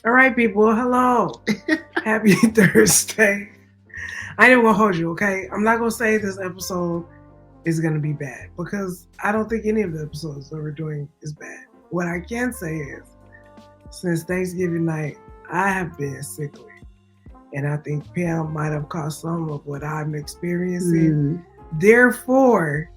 All right, people. Hello. Happy Thursday. I didn't want to hold you, okay? I'm not going to say this episode is going to be bad because I don't think any of the episodes that we're doing is bad. What I can say is, since Thanksgiving night, I have been sickly. And I think Pam might have caught some of what I'm experiencing. Therefore,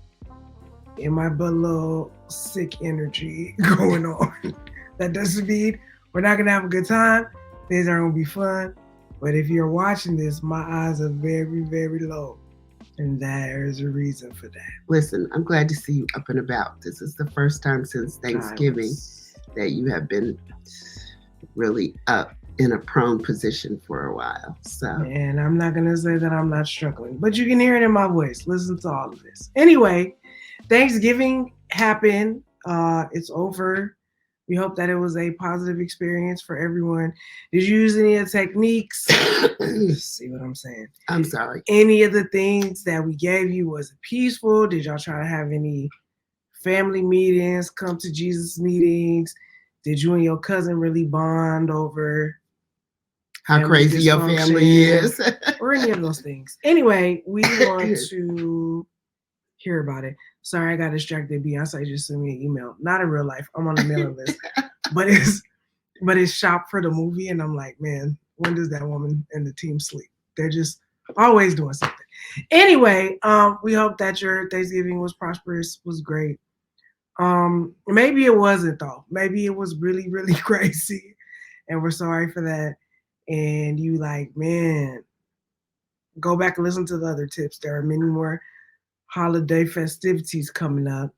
in my but little sick energy going on, that doesn't mean we're not gonna have a good time. Things are gonna be fun. But if you're watching this, my eyes are very, very low. And there's a reason for that. Listen, I'm glad to see you up and about. This is the first time since Thanksgiving that you have been really up in a prone position for a while. So, and I'm not gonna say that I'm not struggling, but you can hear it in my voice. Listen to all of this. Anyway, Thanksgiving happened. It's over. We hope that it was a positive experience for everyone. Did you use any of the techniques? See what I'm saying? I'm sorry. Any of the things that we gave you, was it peaceful? Did y'all try to have any family meetings, come to Jesus meetings? Did you and your cousin really bond over how crazy your family is? Or any of those things? Anyway, we want to hear about it. Sorry, I got distracted. Beyonce just sent me an email. Not in real life. I'm on the mailing list. But it's shop for the movie. And I'm like, man, when does that woman and the team sleep? They're just always doing something. Anyway, we hope that your Thanksgiving was prosperous, was great. Maybe it wasn't though. Maybe it was really, really crazy. And we're sorry for that. And you like, man, go back and listen to the other tips. There are many more holiday festivities coming up.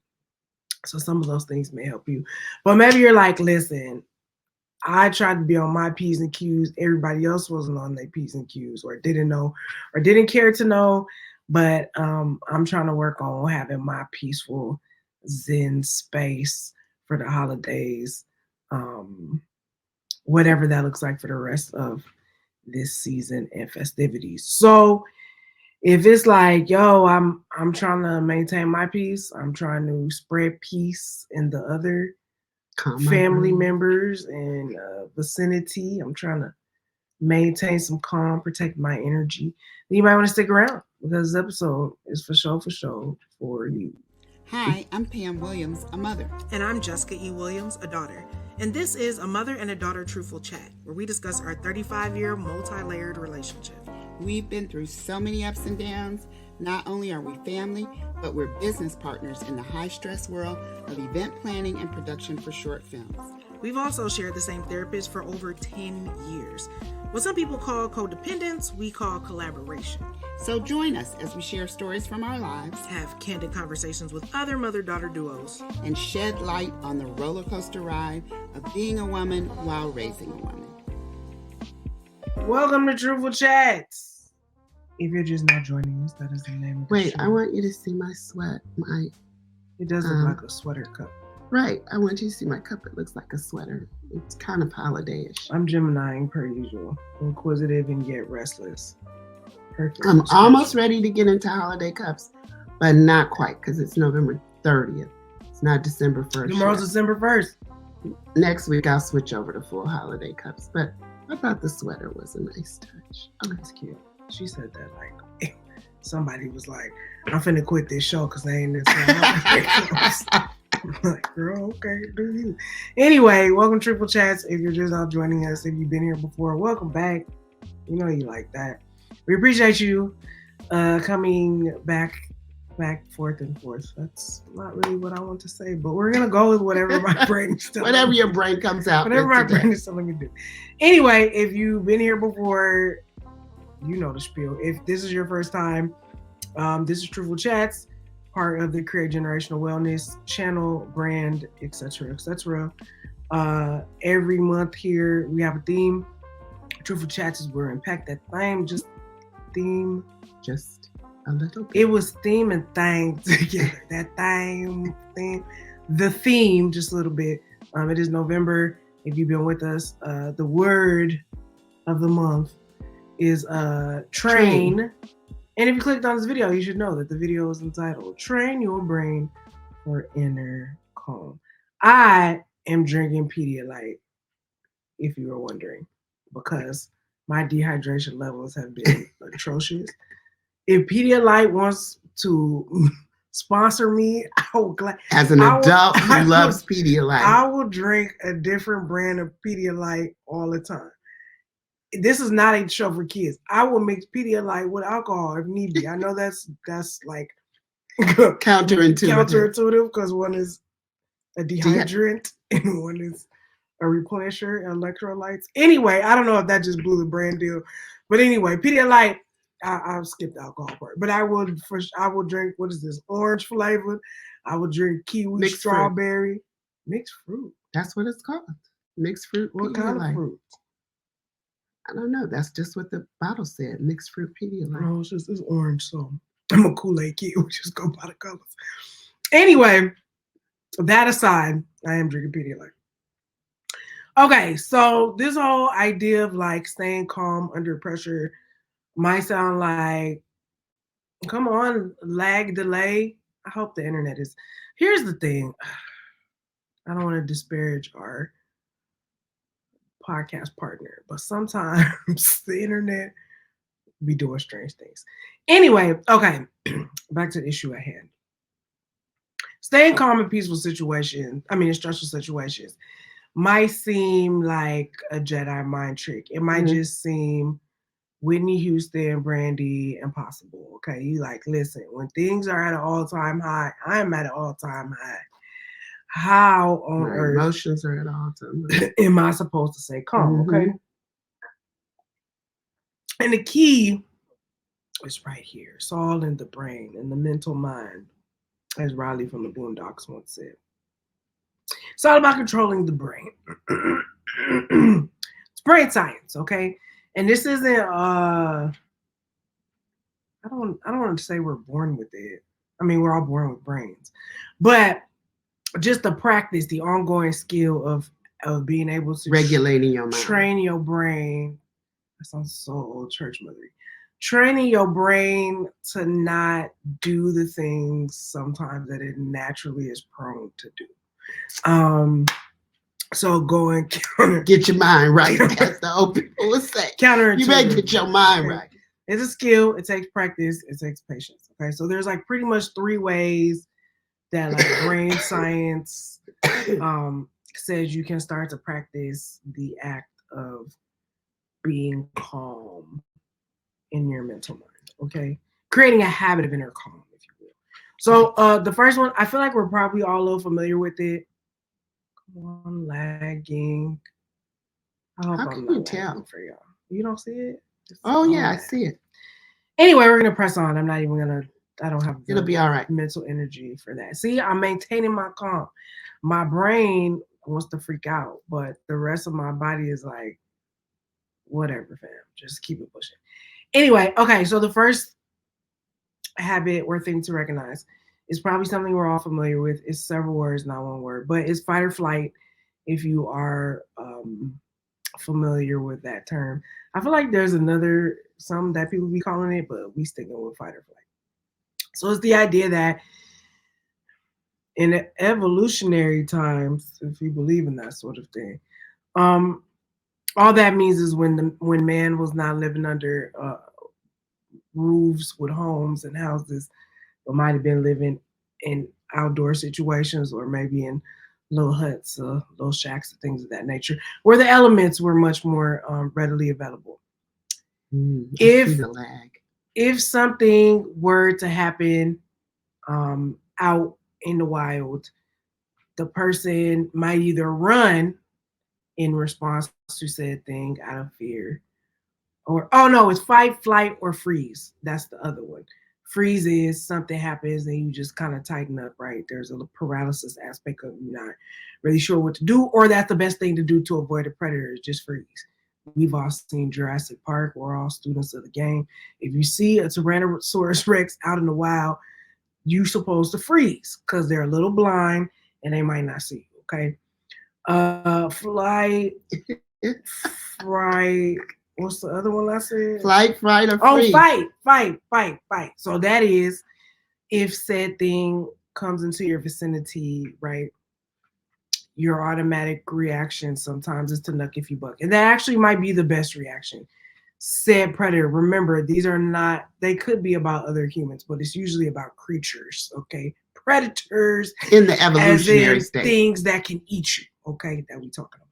So some of those things may help you. But maybe you're like, listen, I tried to be on my P's and Q's. Everybody else wasn't on their P's and Q's or didn't know or didn't care to know. But I'm trying to work on having my peaceful Zen space for the holidays. Whatever that looks like for the rest of this season and festivities. So if it's like, yo, I'm trying to maintain my peace, I'm trying to spread peace in the other family members and vicinity, I'm trying to maintain some calm, protect my energy, then you might want to stick around because this episode is for sure for you. Hi, I'm Pam Williams, a mother. And I'm Jessica E. Williams, a daughter. And this is a mother and a daughter truthful chat, where we discuss our 35-year multi-layered relationship. We've been through so many ups and downs. Not only are we family, but we're business partners in the high-stress world of event planning and production for short films. We've also shared the same therapist for over 10 years. What some people call codependence, we call collaboration. So join us as we share stories from our lives, have candid conversations with other mother-daughter duos, and shed light on the roller coaster ride of being a woman while raising a woman. Welcome to Truthful Chats. If you're just now joining us, that is the name of the Wait, show. I want you to see my sweat. It does look like a sweater cup. Right. I want you to see my cup. It looks like a sweater. It's kind of holiday-ish. I'm Gemini per usual. Inquisitive and yet restless. Perfect. I'm almost ready to get into holiday cups, but not quite because it's November 30th. It's not December 1st. Tomorrow's December 1st. Next week, I'll switch over to full holiday cups, but I thought the sweater was a nice touch. Oh, that's cute. She said that like somebody was like, I'm finna quit this show because they ain't this. I'm like, girl, okay, do you. Anyway, welcome to Truthful Chats. If you're just now joining us, if you've been here before, welcome back. You know you like that. We appreciate you coming back, forth and forth. That's not really what I want to say, but we're gonna go with whatever my brain is telling whatever your brain comes out. Whatever my brain is telling me to do. Anyway, if you've been here before, you know the spiel. If this is your first time, this is Truthful Chats, part of the Create Generational Wellness channel, brand, etc., etc. Every month here we have a theme. Truthful Chats is where unpack that theme, just theme, just a little bit. It was theme and thing together. That theme, the theme, just a little bit. It is November. If you've been with us, the word of the month is train. And if you clicked on this video, you should know that the video is entitled Train Your Brain for Inner Calm. I am drinking Pedialyte. if you were wondering, because my dehydration levels have been atrocious. If Pedialyte wants to sponsor me, I will As an adult who loves Pedialyte, I will drink a different brand of Pedialyte all the time. This is not a show for kids. I will mix Pedialyte with alcohol if need be. I know that's like counterintuitive because one is a dehydrant and one is a replenisher, electrolytes. Anyway, I don't know if that just blew the brand deal, but anyway, Pedialyte. I'll skip the alcohol part, but I will drink. What is this? Orange flavored. I will drink kiwi, mixed strawberry, fruit. Mixed fruit. That's what it's called. Mixed fruit. What kind of fruit? I don't know. That's just what the bottle said. Mixed fruit Pedialyte. No, it's orange. So I'm a Kool-Aid kid. We just go by the colors. Anyway, that aside, I am drinking Pedialyte. Okay, so this whole idea of like staying calm under pressure might sound like, come on, lag, delay. I hope the internet is. Here's the thing. I don't want to disparage our podcast partner, but sometimes the internet be doing strange things. Anyway, okay, back to the issue at hand. Staying calm in peaceful situations, in stressful situations, might seem like a Jedi mind trick. It might just seem Whitney Houston, Brandy, impossible. Okay, you like, listen, when things are at an all-time high, I'm at an all-time high. How on earth emotions are at all time am I supposed to stay calm? Okay. And the key is right here. It's all in the brain, in the mental mind, as Riley from the Boondocks once said. It's all about controlling the brain. It's brain science, okay? And this isn't I don't want to say we're born with it. I mean, we're all born with brains. But just the practice, the ongoing skill of being able to regulating your mind, train your brain. That sounds so old church mothery. Training your brain to not do the things sometimes that it naturally is prone to do. So going counter, get your mind right. That's the old people would say. Counterintuitive. You better get your mind right. It's a skill. It takes practice. It takes patience. Okay, so there's like pretty much 3 ways that like brain science says you can start to practice the act of being calm in your mental mind. Okay, creating a habit of inner calm, if you will. So the first one, I feel like we're probably all a little familiar with it. Come on, lagging. I hope How I'm can not you tell for y'all? You don't see it? Yeah, I see it. Anyway, we're gonna press on. I'm not even gonna. I don't have. It'll be all right. Mental energy for that. See, I'm maintaining my calm. My brain wants to freak out, but the rest of my body is like, whatever, fam. Just keep it pushing. Anyway, okay. So the first habit or thing to recognize is probably something we're all familiar with. It's several words, not one word, but it's fight or flight. If you are familiar with that term, I feel like there's some that people be calling it, but we sticking with fight or flight. So it's the idea that in evolutionary times, if you believe in that sort of thing, all that means is when man was not living under roofs with homes and houses, but might have been living in outdoor situations or maybe in little huts, little shacks, and things of that nature, where the elements were much more readily available. If something were to happen out in the wild, the person might either run in response to said thing out of fear, or it's fight, flight, or freeze. That's the other one. Freeze is something happens and you just kind of tighten up, right? There's a paralysis aspect of you not really sure what to do, or that's the best thing to do to avoid a predator is just freeze. We've all seen Jurassic Park. We're all students of the game. If you see a Tyrannosaurus Rex out in the wild, you're supposed to freeze because they're a little blind and they might not see you, okay? Flight, fright. What's the other one I said? Flight, fright, or freeze. Fight. So that is if said thing comes into your vicinity, right? your automatic reaction sometimes is to nuck if you buck. And that actually might be the best reaction. Said predator. Remember, these are not, they could be about other humans, but it's usually about creatures, okay? Predators in the evolutionary state. Things that can eat you, okay? That we talking about.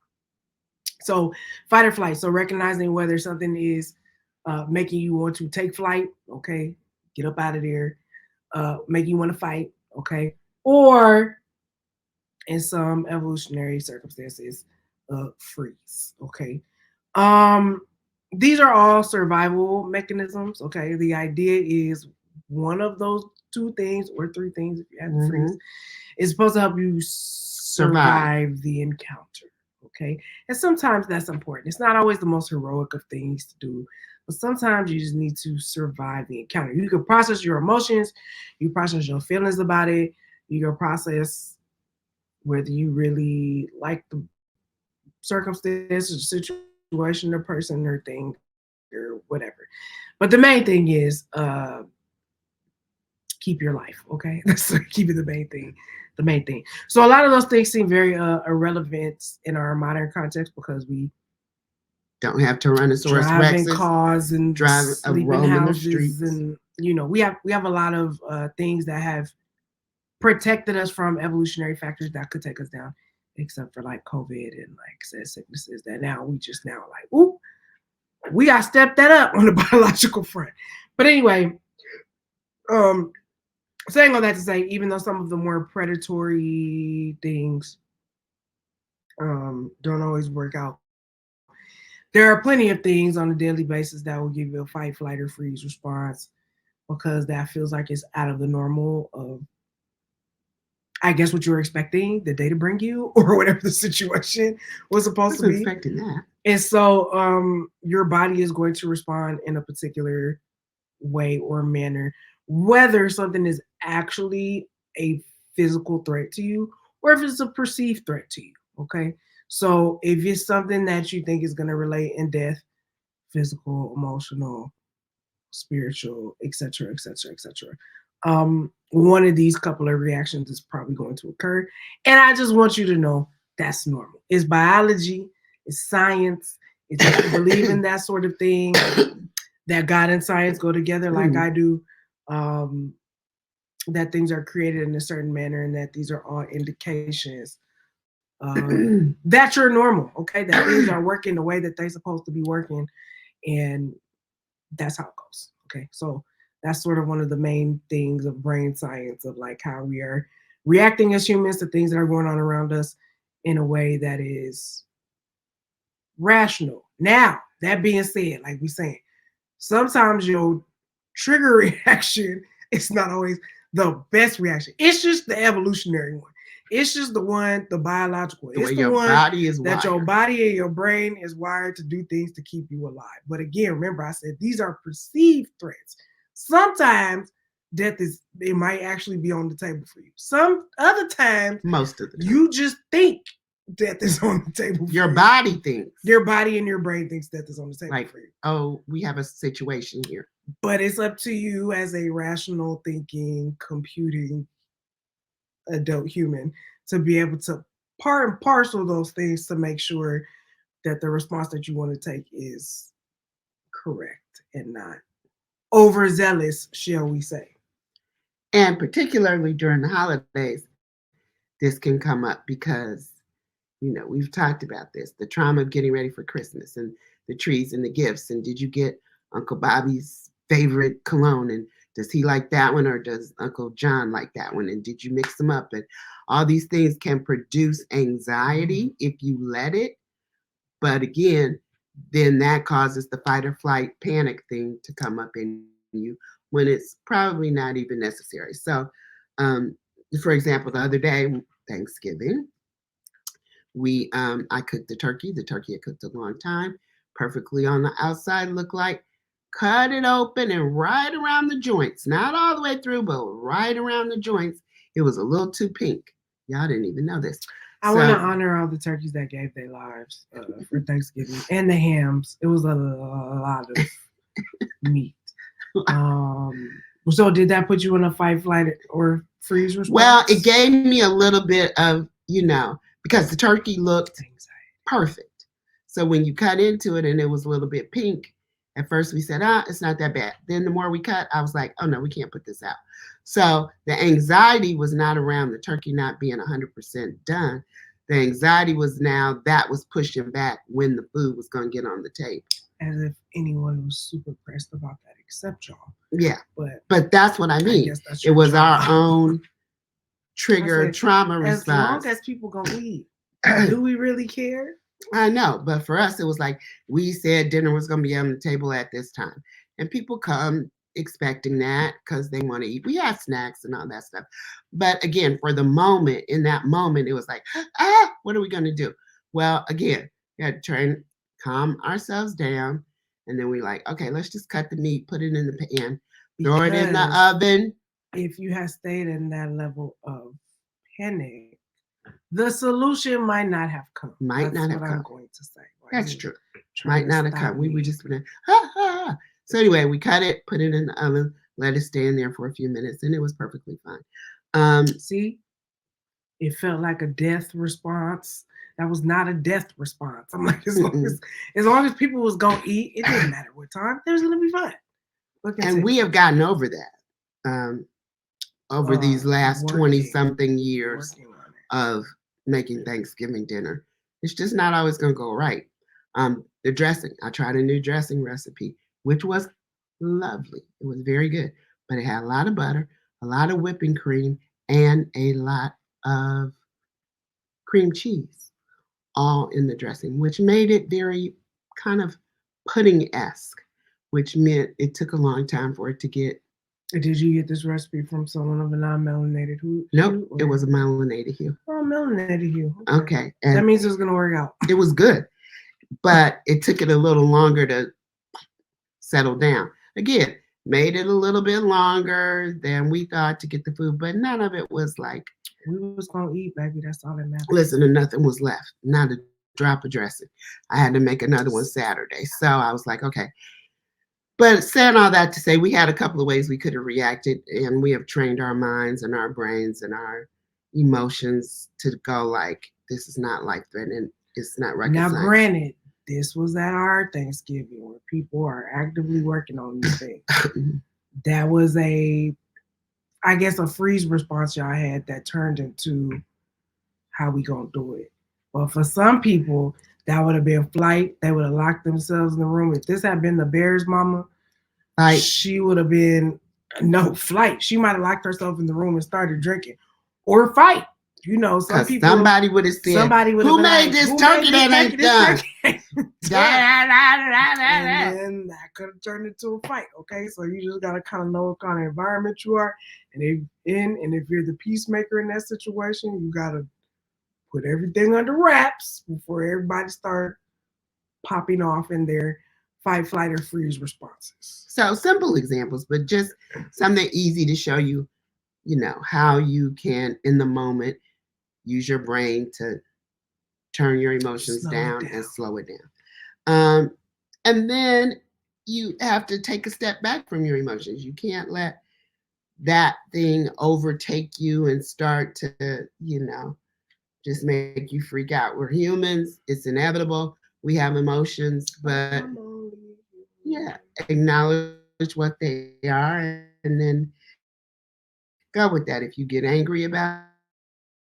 So fight or flight. So recognizing whether something is making you want to take flight, okay? Get up out of there. Making you want to fight, okay? Or in some evolutionary circumstances, freeze, okay? These are all survival mechanisms, okay? The idea is one of those two things or three things, if you have to freeze, is supposed to help you survive the encounter, okay? And sometimes that's important. It's not always the most heroic of things to do, but sometimes you just need to survive the encounter. You can process your emotions, you process your feelings about it, you can process whether you really like the circumstance or situation or person or thing or whatever. But the main thing is keep your life, okay? That's keep it the main thing. So a lot of those things seem very irrelevant in our modern context because we don't have Tyrannosaurus driving Rexes, cars and drive sleeping houses, and we have a lot of things that have protected us from evolutionary factors that could take us down, except for like COVID and like said sicknesses that now we just now like, ooh, we got to step that up on the biological front. But anyway, saying all that to say, even though some of the more predatory things don't always work out, there are plenty of things on a daily basis that will give you a fight, flight, or freeze response because that feels like it's out of the normal of, I guess, what you were expecting the day to bring you or whatever the situation was supposed to be. Expecting that. And so your body is going to respond in a particular way or manner, whether something is actually a physical threat to you or if it's a perceived threat to you, okay? So if it's something that you think is going to relate in death, physical, emotional, spiritual, etc., etc., etc., one of these couple of reactions is probably going to occur. And I just want you to know that's normal. It's biology, it's science, it's if you believe in that sort of thing, that God and science go together like I do, that things are created in a certain manner and that these are all indications that you're normal, okay? That things are working the way that they're supposed to be working, and that's how it goes, okay? So that's sort of one of the main things of brain science, of like how we are reacting as humans to things that are going on around us in a way that is rational. Now, that being said, like we're saying, sometimes your trigger reaction is not always the best reaction. It's just the evolutionary one. It's just the one, the biological. It's the one that your body and your brain is wired to do things to keep you alive. But again, remember I said these are perceived threats. Sometimes death it might actually be on the table for you. Some other times, most of the time, you just think death is on the table for your you. Body thinks. Your body and your brain thinks death is on the table for you. Oh, we have a situation here. But it's up to you as a rational thinking, computing adult human to be able to part and parcel those things to make sure that the response that you want to take is correct and not overzealous, shall we say. And particularly during the holidays, this can come up because, we've talked about this, the trauma of getting ready for Christmas and the trees and the gifts. And did you get Uncle Bobby's favorite cologne? And does he like that one, or does Uncle John like that one? And did you mix them up? And all these things can produce anxiety if you let it. But again, then that causes the fight or flight panic thing to come up in you when it's probably not even necessary. So, for example, the other day, Thanksgiving, I cooked the turkey. The turkey I cooked a long time, perfectly on the outside, looked like. Cut it open, and right around the joints, not all the way through, but right around the joints, it was a little too pink. Y'all didn't even know this. I want to honor all the turkeys that gave their lives for Thanksgiving, and the hams. It was a lot of meat. So did that put you in a fight, flight, or freeze response? Well, it gave me a little bit of, because the turkey looked perfect. So when you cut into it and it was a little bit pink, at first we said, it's not that bad. Then the more we cut, I was like, oh no, we can't put this out. So the anxiety was not around the turkey not being 100% done. The anxiety was now that was pushing back when the food was going to get on the table. As if anyone was super pressed about that except y'all. Yeah. But that's what I mean. It was our own trigger trauma response. As long as people gonna eat, do we really care? I know, but for us, it was like we said dinner was going to be on the table at this time. And people come expecting that because they want to eat. We had snacks and all that stuff. But again, for the moment, in that moment, it was like, what are we going to do? Well, again, we had to try and calm ourselves down. And then we like, okay, let's just cut the meat, put it in the pan, throw it in the oven. If you had stayed in that level of panic, the solution might not have come. That's what I'm going to say. That's true. Might not have come. We were just So anyway, we cut it, put it in the oven, let it stay in there for a few minutes, and it was perfectly fine. See, it felt like a death response. That was not a death response. I'm like, as long as people was gonna eat, it didn't matter what time. It was gonna be fine. And we have gotten over that. Over these last 20-something years of making Thanksgiving dinner. It's just not always going to go right. The dressing, I tried a new dressing recipe, which was lovely. It was very good, but it had a lot of butter, a lot of whipping cream, and a lot of cream cheese all in the dressing, which made it very kind of pudding-esque, which meant it took a long time for it to get. Did you get this recipe from someone of a non-melanated hue? Nope, it was a melanated hue. Oh, melanated hue. Okay. That means it was going to work out. It was good, but it took it a little longer to settle down. Again, made it a little bit longer than we thought to get the food, but none of it was like. We was going to eat, baby. That's all that matters. Listen, and nothing was left. Not a drop of dressing. I had to make another one Saturday. So I was like, okay. But saying all that to say, we had a couple of ways we could have reacted, and we have trained our minds and our brains and our emotions to go like, this is not life-threatening. It's not rocket science. Now, granted, this was at our Thanksgiving where people are actively working on these things. That was a freeze response y'all had that turned into how we gonna do it. But for some people, that would have been flight. They would have locked themselves in the room. If this had been the Bears mama, she would have been no flight. She might have locked herself in the room and started drinking or fight. You know, some people. Somebody would have said, "Who made this turkey that ain't done?" And then that could have turned into a fight. Okay, so you just gotta kind of know what kind of environment you are, and if you're the peacemaker in that situation, you gotta put everything under wraps before everybody start popping off in their fight, flight, or freeze responses. So simple examples, but just something easy to show you, how you can, in the moment, use your brain to turn your emotions down and slow it down. And then you have to take a step back from your emotions. You can't let that thing overtake you and start to, just make you freak out. We're humans. It's inevitable. We have emotions, but acknowledge what they are and then go with that. If you get angry about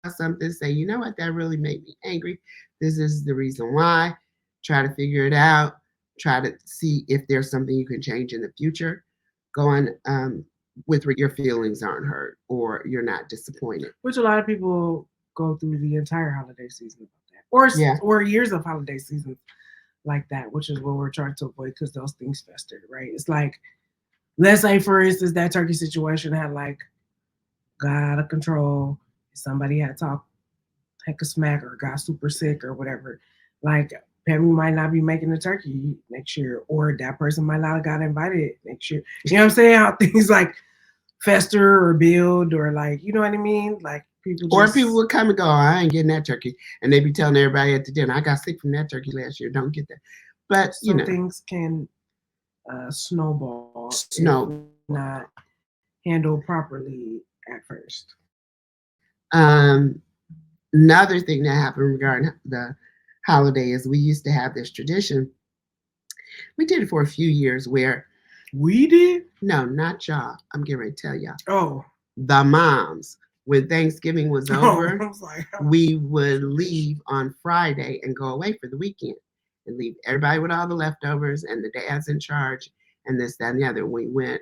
something, say, you know what, that really made me angry. This is the reason why. Try to figure it out. Try to see if there's something you can change in the future. Go on with your feelings aren't hurt or you're not disappointed. Which a lot of people go through the entire holiday season about that, or years of holiday seasons like that, which is what we're trying to avoid because those things fester, right? It's like, let's say, for instance, that turkey situation had got out of control. Somebody had take a smack or got super sick or whatever. Pam might not be making the turkey next year, or that person might not have got invited next year. You know what I'm saying? How things fester or build or you know what I mean? People would come and go, I ain't getting that turkey. And they be telling everybody at the dinner, I got sick from that turkey last year. Don't get that. But, things can snowball if not handled properly at first. Another thing that happened regarding the holiday is we used to have this tradition. We did it for a few years where We did? no, not y'all. I'm getting ready to tell y'all. Oh. The moms, when Thanksgiving was over, I was like, we would leave on Friday and go away for the weekend and leave everybody with all the leftovers and the dad's in charge and this, that, and the other. We went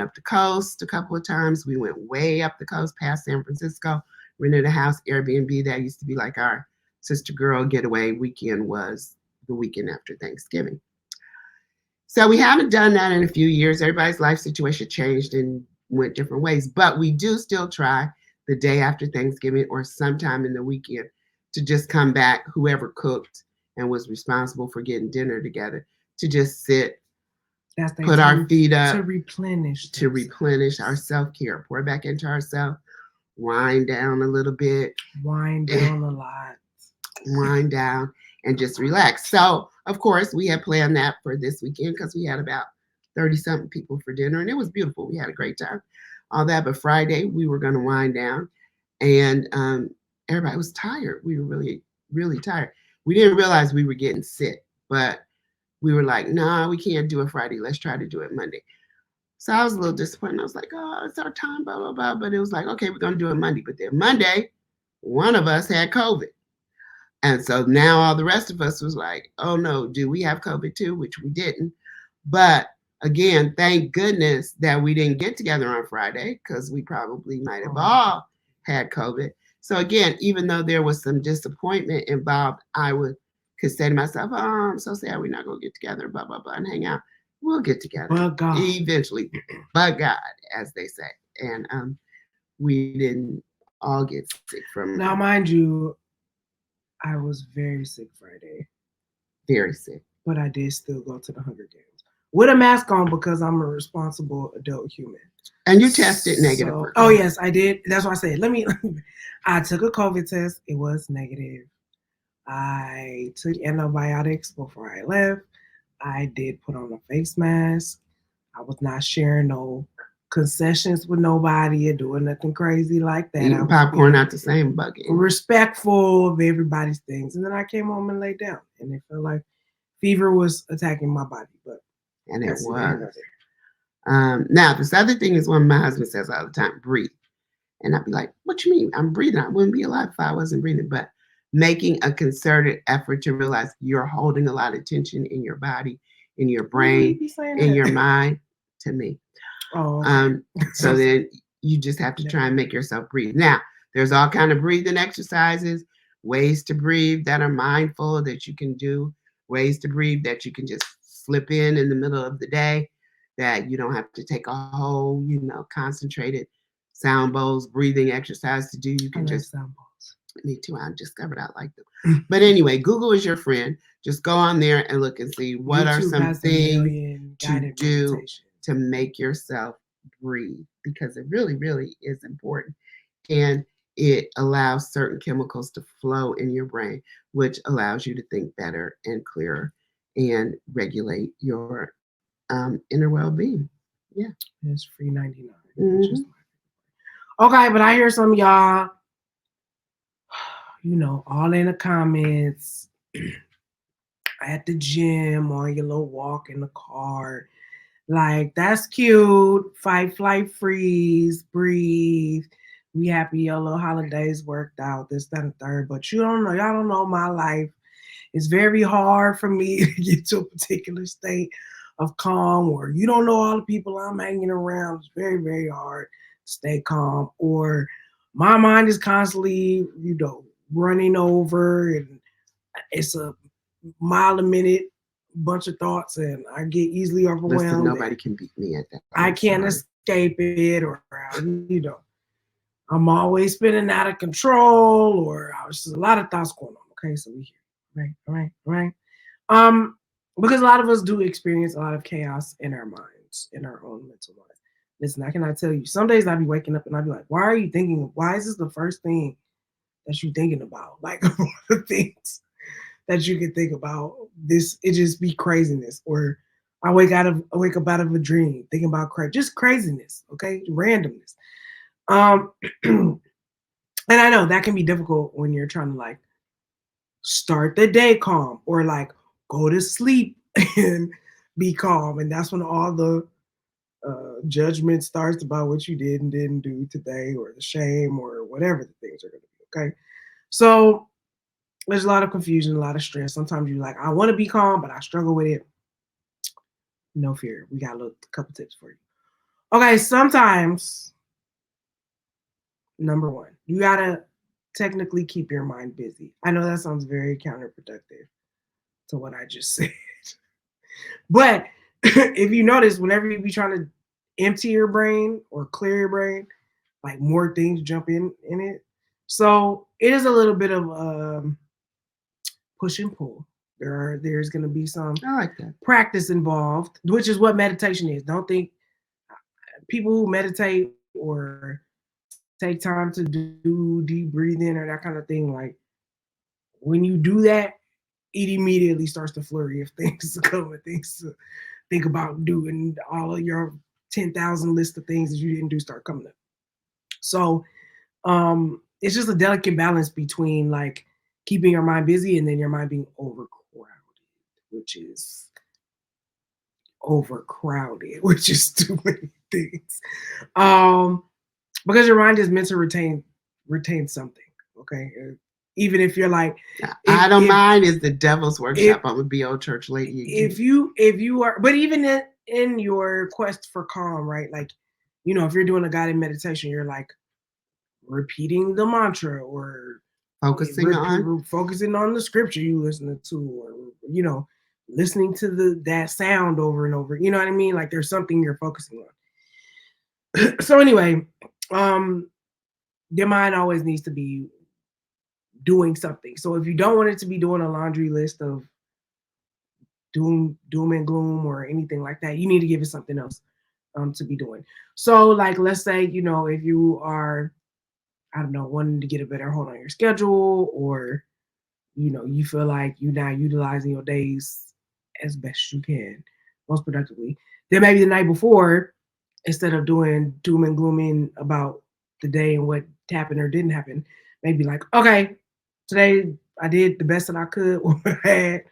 up the coast a couple of times. We went way up the coast past San Francisco, rented a house, Airbnb. That used to be like our sister girl getaway. Weekend was the weekend after Thanksgiving. So we haven't done that in a few years. Everybody's life situation changed and went different ways, but we do still try the day after Thanksgiving or sometime in the weekend to just come back, whoever cooked and was responsible for getting dinner together, to just sit, put our feet up, to replenish our self-care, pour back into ourselves, wind down a little bit, wind down a lot, wind down, and just relax. So, of course, we had planned that for this weekend because we had about 30-something people for dinner, and it was beautiful. We had a great time, all that. But Friday, we were going to wind down, and everybody was tired. We were really, really tired. We didn't realize we were getting sick, but we were like, nah, we can't do it Friday. Let's try to do it Monday. So I was a little disappointed. I was like, oh, it's our time, blah, blah, blah. But it was like, okay, we're going to do it Monday. But then Monday, one of us had COVID. And so now all the rest of us was like, oh no, do we have COVID too? Which we didn't. But again, thank goodness that we didn't get together on Friday because we probably might have all had COVID. So again, even though there was some disappointment involved, I could say to myself, oh, I'm so sad we're not going to get together, blah, blah, blah, and hang out. We'll get together but God. Eventually, but God, as they say. And we didn't all get sick from now, mind you, I was very sick Friday. Very sick. But I did still go to the Hunger Games with a mask on because I'm a responsible adult human. And you tested negative. Oh, yes, I did. That's why I said, I took a COVID test. It was negative. I took antibiotics before I left. I did put on a face mask. I was not sharing no concessions with nobody or doing nothing crazy like that. Eating popcorn out the same bucket. Respectful of everybody's things. And then I came home and laid down. And it felt like fever was attacking my body. And it was. Now, this other thing is what my husband says all the time, breathe. And I'd be like, what you mean? I'm breathing. I wouldn't be alive if I wasn't breathing. But making a concerted effort to realize you're holding a lot of tension in your body, in your brain, in your mind, to me. Oh. So then you just have to try and make yourself breathe. Now, there's all kind of breathing exercises, ways to breathe that are mindful that you can do, ways to breathe that you can just slip in the middle of the day, that you don't have to take a whole, concentrated sound bowls breathing exercise to do. You can just sound bowls. Me too. I discovered I like them. But anyway, Google is your friend. Just go on there and look and see what are some things to do to make yourself breathe, because it really, really is important. And it allows certain chemicals to flow in your brain, which allows you to think better and clearer and regulate your inner well-being. Yeah. It's free 99. Mm-hmm. Okay, but I hear some of y'all, all in the comments, at the gym, on your little walk in the car. Like, that's cute. Fight, flight, freeze, breathe. We happy your little holidays worked out, this, that, and third. But y'all don't know my life. It's very hard for me to get to a particular state of calm, or you don't know all the people I'm hanging around. It's very, very hard to stay calm. Or my mind is constantly, running over, and it's a mile a minute bunch of thoughts, and I get easily overwhelmed. Listen, nobody can beat me at that. I can't escape it, or I'm always spinning out of control, or there's a lot of thoughts going on. Okay, so we here, right. Because a lot of us do experience a lot of chaos in our minds, in our own mental life. Listen, I cannot tell you. Some days I be waking up and I be like, why is this the first thing that you're thinking about? Like, the things that you can think about, this, it just be craziness. Or I wake up out of a dream thinking about just craziness, okay? Randomness. And And I know that can be difficult when you're trying to like start the day calm or like go to sleep and be calm. And that's when all the judgment starts about what you did and didn't do today, or the shame, or whatever the things are going to be. Okay. So there's a lot of confusion, a lot of stress. Sometimes you're like, I want to be calm, but I struggle with it. No fear. We got a couple tips for you. Okay. Sometimes, number one, you got to technically keep your mind busy. I know that sounds very counterproductive to what I just said. But if you notice, whenever you be trying to empty your brain or clear your brain, like more things jump in it. So it is a little bit of push and pull. There's going to be some I like that. practice involved, which is what meditation is. Don't think people who meditate or take time to do deep breathing or that kind of thing, like when you do that, it immediately starts to flurry of things to come and things to think about doing. All of your 10,000 list of things that you didn't do start coming up. So it's just a delicate balance between like keeping your mind busy and then your mind being overcrowded, which is too many things. Because your mind is meant to retain something. Okay. Even if you're like, I don't mind is the devil's workshop. I'm gonna be old church lady again. If you are, but even in your quest for calm, right? Like, you know, if you're doing a guided meditation, you're like repeating the mantra or focusing on the scripture you listening to, or you know, listening to that sound over and over. You know what I mean? Like there's something you're focusing on. So anyway, your mind always needs to be doing something. So if you don't want it to be doing a laundry list of doom and gloom or anything like that, you need to give it something else to be doing. So like, let's say, you know, if you are, I don't know, wanting to get a better hold on your schedule, or, you know, you feel like you're not utilizing your days as best you can, most productively, then maybe the night before, instead of doing doom and glooming about the day and what happened or didn't happen, maybe like, okay, today I did the best that I could with what I had.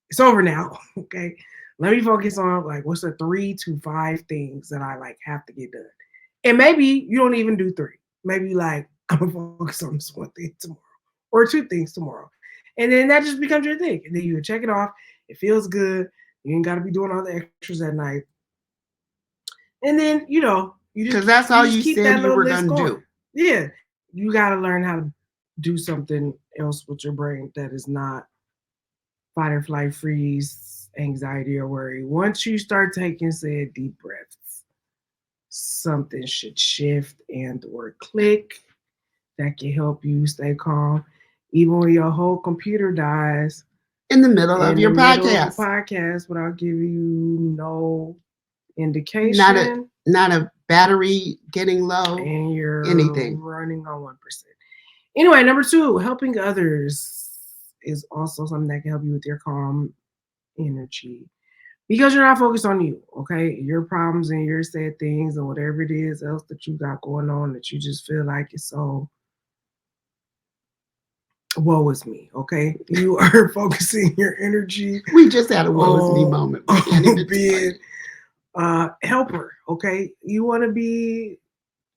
It's over now. Okay. Let me focus on like what's the 3 to 5 things that I like have to get done. And maybe you don't even do 3. Maybe like I'm gonna focus on this one thing tomorrow or 2 things tomorrow. And then that just becomes your thing. And then you check it off. It feels good. You ain't gotta be doing all the extras at night. And then, you know, because that's all you said you were gonna do. Yeah. You gotta learn how to do something else with your brain that is not fight or flight, freeze, anxiety, or worry. Once you start taking said deep breaths, something should shift and or click that can help you stay calm. Even when your whole computer dies in the middle of your podcast without giving you no indication. Not a battery getting low. And you're anything running on 1%. Anyway, number 2, helping others is also something that can help you with your calm energy, because you're not focused on you, okay? Your problems and your sad things and whatever it is else that you got going on that you just feel like it's so woe is me, okay? You are focusing your energy. We just had a woe is me moment. Being helper, okay? You want to be,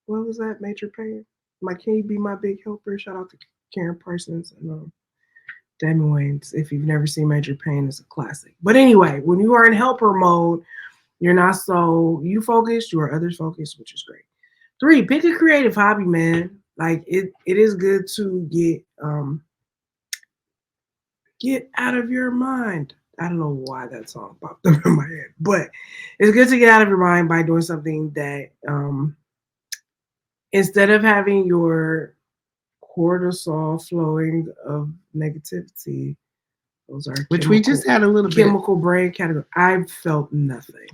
what was that, Major Pam? Like, can you be my big helper? Shout out to Karen Parsons and Damon Wayans. If you've never seen Major Payne, it's a classic. But anyway, when you are in helper mode, you're not so you focused, you are others focused, which is great. 3, pick a creative hobby, man. Like it is good to get out of your mind. I don't know why that song popped up in my head, but it's good to get out of your mind by doing something that instead of having your cortisol flowing of negativity, those are which we just had a little chemical brain category. I felt nothing.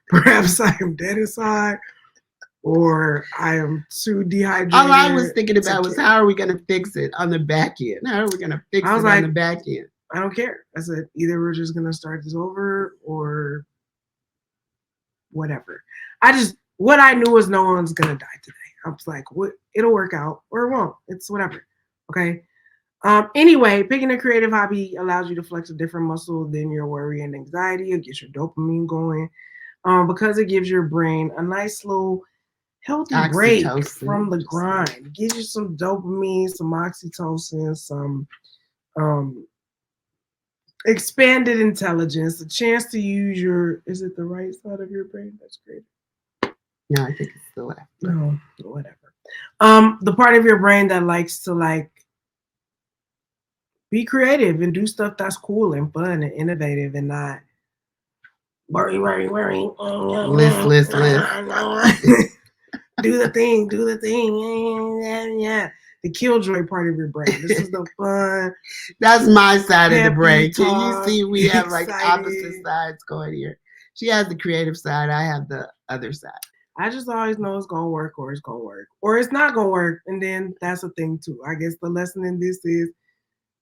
Perhaps I am dead inside, or I am too dehydrated. All I was thinking about was how are we going to fix it on the back end? How are we going to fix it on the back end? I don't care. I said either we're just going to start this over or whatever. What I knew was no one's going to die today. I was like, what? It'll work out or it won't. It's whatever. Okay. Anyway, picking a creative hobby allows you to flex a different muscle than your worry and anxiety. It gets your dopamine going. Because it gives your brain a nice little healthy break from the grind. It gives you some dopamine, some oxytocin, some expanded intelligence, a chance to use your, is it the right side of your brain? That's great. No, I think it's the left. No, whatever. The part of your brain that likes to like be creative and do stuff that's cool and fun and innovative and not worry. List. do the thing. Yeah. The killjoy part of your brain. This is the fun. That's my side of the brain. Talk, Can you see we have like excited. opposite sides going here? She has the creative side. I have the other side. I just always know it's going to work or it's going to work or it's not going to work. And then that's a thing too. I guess the lesson in this is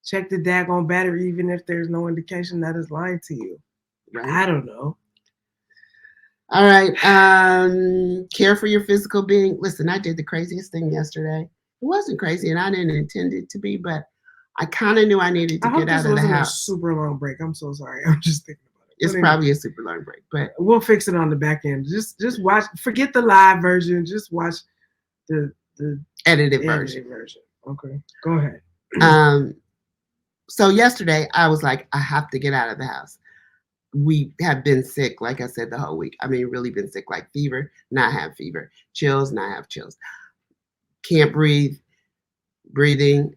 check the daggone battery even if there's no indication that it's lying to you. Right. I don't know. All right. Care for your physical being. Listen, I did the craziest thing yesterday. It wasn't crazy and I didn't intend it to be, but I kind of knew I needed to get out of the house. A super long break. I'm so sorry. I'm just thinking about it. It's probably a super long break, but we'll fix it on the back end. Just watch. Forget the live version. Just watch the edited version. Okay, go ahead. So yesterday I was like, I have to get out of the house. We have been sick, like I said, the whole week. I mean, really been sick, like fever, not have fever, chills, not have chills. Can't breathe, breathing,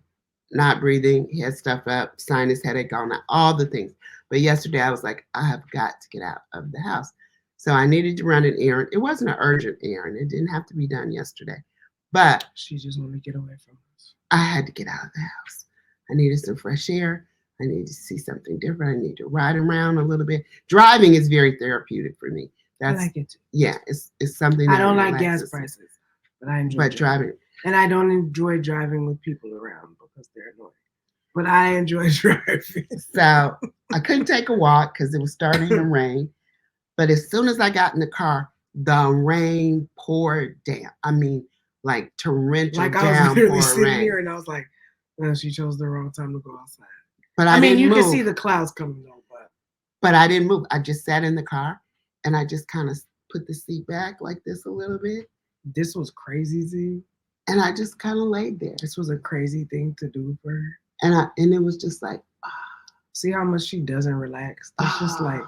not breathing, head stuff up, sinus headache, all the things. But yesterday I was like, I have got to get out of the house. So I needed to run an errand. It wasn't an urgent errand. It didn't have to be done yesterday. But she just wanted to get away from us. I had to get out of the house. I needed some fresh air. I need to see something different. I need to ride around a little bit. Driving is very therapeutic for me. I like it too. Yeah, it's something that I don't like gas prices, but I enjoy driving. And I don't enjoy driving with people around because they're annoying. But I enjoy driving. So I couldn't take a walk because it was starting to rain. But as soon as I got in the car, the rain poured down. I mean, like torrential downpour rain. I was literally sitting here and I was like, well, she chose the wrong time to go outside. But I mean, you can see the clouds coming though, but I didn't move. I just sat in the car and I just kind of put the seat back like this a little bit. This was crazy, Z. And I just kind of laid there. This was a crazy thing to do for her. And it was just like, see how much she doesn't relax. It's just like,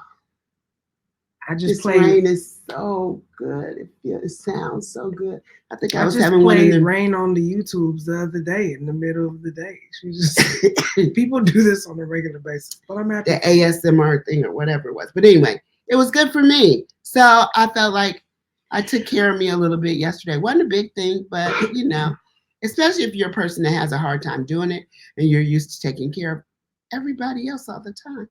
I just this played. Rain is so good. It sounds so good. I think I was just having played one of Rain on the YouTubes the other day in the middle of the day. She just people do this on a regular basis, but I'm happy. The ASMR thing or whatever it was. But anyway, it was good for me. So I felt like I took care of me a little bit yesterday. Wasn't a big thing, but you know, especially if you're a person that has a hard time doing it and you're used to taking care of everybody else all the time.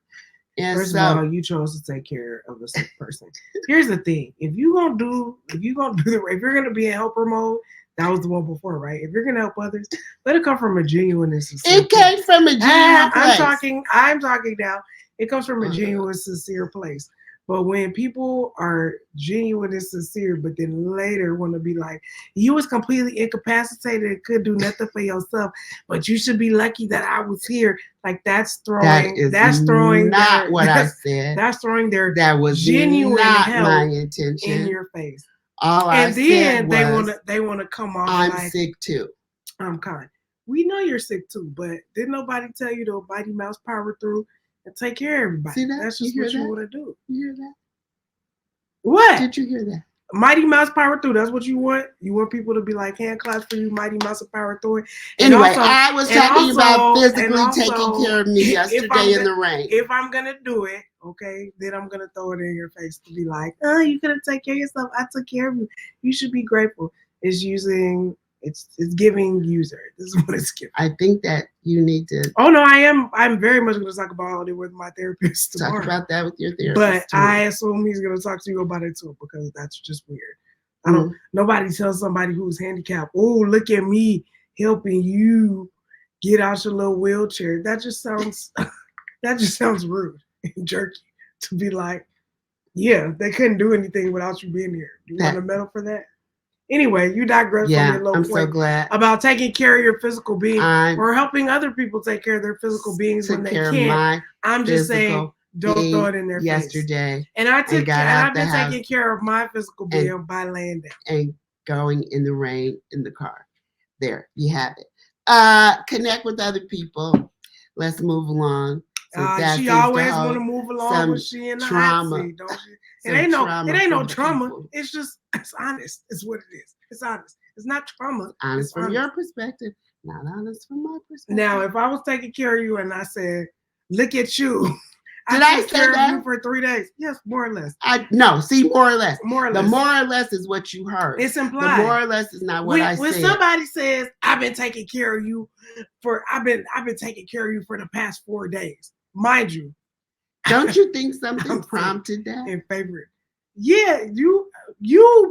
And First of all, you chose to take care of a sick person. Here's the thing: if you're gonna be in helper mode, that was the one before, right? If you're gonna help others, let it come from a genuineness. It came from a genuine place. I'm talking now. It comes from a genuine, sincere place. But when people are genuine and sincere, but then later want to be like, you was completely incapacitated and couldn't do nothing for yourself, but you should be lucky that I was here. Like that's throwing not what I said. That's throwing their that was genuine not help my intention in your face. All I said was they wanna come off. I'm like, sick too. I'm kind. We know you're sick too, but didn't nobody tell you to Mighty Mouse power through and take care of everybody? See that? That's just what you want to do. You hear that? What? Did you hear that? Mighty Mouse power through. That's what you want? You want people to be like hand claps for you, Mighty Mouse and power through. Anyway, also, I was talking about physically taking care of me yesterday in the rain. If I'm going to do it, okay, then I'm going to throw it in your face to be like, oh, you could have taken care of yourself. I took care of you. You should be grateful. It's giving user. This is what it's giving. I think that you need to. Oh no, I'm very much going to talk about it with my therapist tomorrow. Talk about that with your therapist. But I assume he's going to talk to you about it too because that's just weird. Nobody tells somebody who's handicapped, oh, look at me helping you get out your little wheelchair. That just sounds rude and jerky to be like, yeah, they couldn't do anything without you being here. Do you want a medal for that? Anyway, you digress from Yeah, your little I'm so point glad. about taking care of your physical being I or helping other people take care of their physical beings when took they care of can't. my I'm just saying, physical don't throw it being in their face. yesterday And I took and got and out I've the been house taking care of my physical and- being by laying down. and going in the rain in the car. There, you have it. Connect with other people. Let's move along. So that She seems always hold want to move along some when she in the trauma. hot seat, don't she? It Some ain't no from the trauma. people. It's just it's honest. It's what it is. It's honest. It's not trauma. Honest It's from honest. your perspective, not honest from my perspective. Now, if I was taking care of you and I said, "Look at you," Did I took say care that? of you for 3 days. Yes, more or less. No, see, more or less. More or The less. more or less is what you heard. It's The implied. more or less is not what I When said. somebody says, "I've been taking care of you for," I've been taking care of you for the past 4 days. Mind you, don't you think something I'm prompted that? in favor. Yeah, you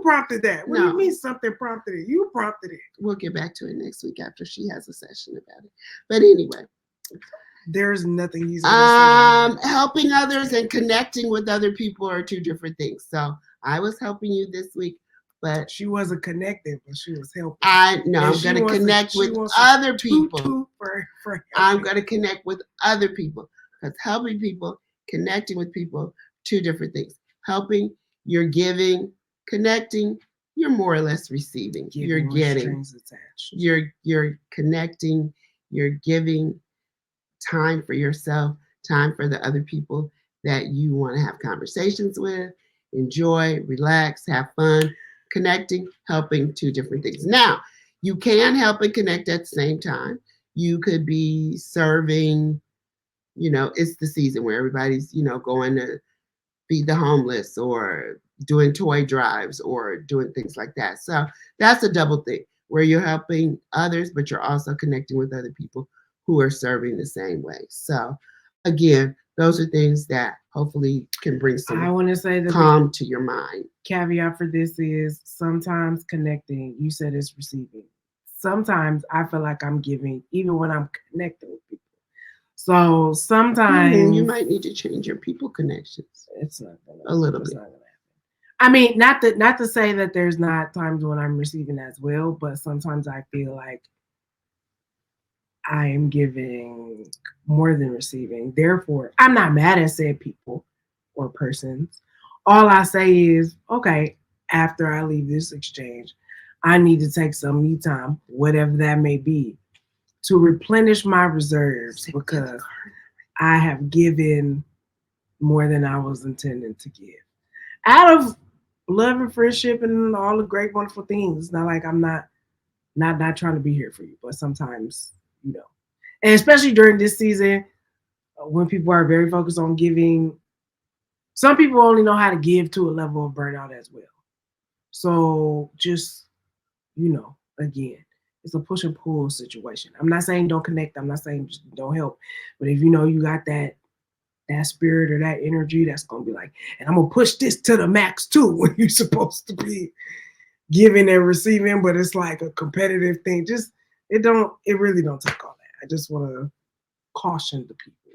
prompted that. What do No. you mean something prompted it? You prompted it. We'll get back to it next week after she has a session about it. But anyway, there's nothing he's gonna say. Helping others and connecting with other people are two different things. So I was helping you this week, but she wasn't connected, but she was helping. I'm going to connect with other people. I'm going to connect with other people because helping people, connecting with people, two different things. Helping, you're giving. Connecting, you're more or less receiving. You're getting. You're connecting. You're giving time for yourself, time for the other people that you want to have conversations with, enjoy, relax, have fun. Connecting, helping, two different things. Now, you can help and connect at the same time. You could be serving, it's the season where everybody's, going to feed the homeless or doing toy drives or doing things like that. So that's a double thing where you're helping others, but you're also connecting with other people who are serving the same way. So again, those are things that hopefully can bring some calm to your mind. Caveat for this is sometimes connecting, you said it's receiving. Sometimes I feel like I'm giving even when I'm connecting with people. So sometimes you might need to change your people connections. It's not gonna, a little bit. Not gonna happen. I mean, not to say that there's not times when I'm receiving as well, but sometimes I feel like I am giving more than receiving. Therefore, I'm not mad at said people or persons. All I say is, okay, after I leave this exchange, I need to take some me time, whatever that may be, to replenish my reserves because I have given more than I was intending to give. Out of love and friendship and all the great, wonderful things. It's not like I'm not trying to be here for you, but sometimes, and especially during this season, when people are very focused on giving, some people only know how to give to a level of burnout as well. So just, again, it's a push and pull situation. I'm not saying don't connect. I'm not saying just don't help. But if you got that spirit or that energy, that's going to be like, and I'm going to push this to the max too, when you're supposed to be giving and receiving, but it's like a competitive thing. Just, it really don't take all that. I just want to caution the people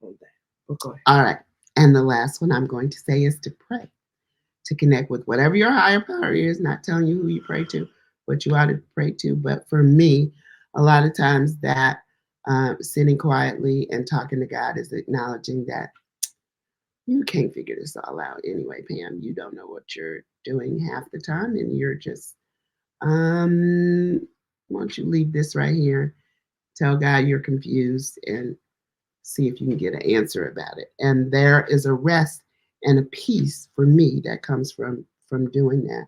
on that. But go ahead. All right. And the last one I'm going to say is to pray, to connect with whatever your higher power is, not telling you who you pray to, what you ought to pray to. But for me, a lot of times that sitting quietly and talking to God is acknowledging that you can't figure this all out anyway, Pam. You don't know what you're doing half the time, and you're just, why don't you leave this right here? Tell God you're confused and see if you can get an answer about it. And there is a rest and a peace for me that comes from doing that.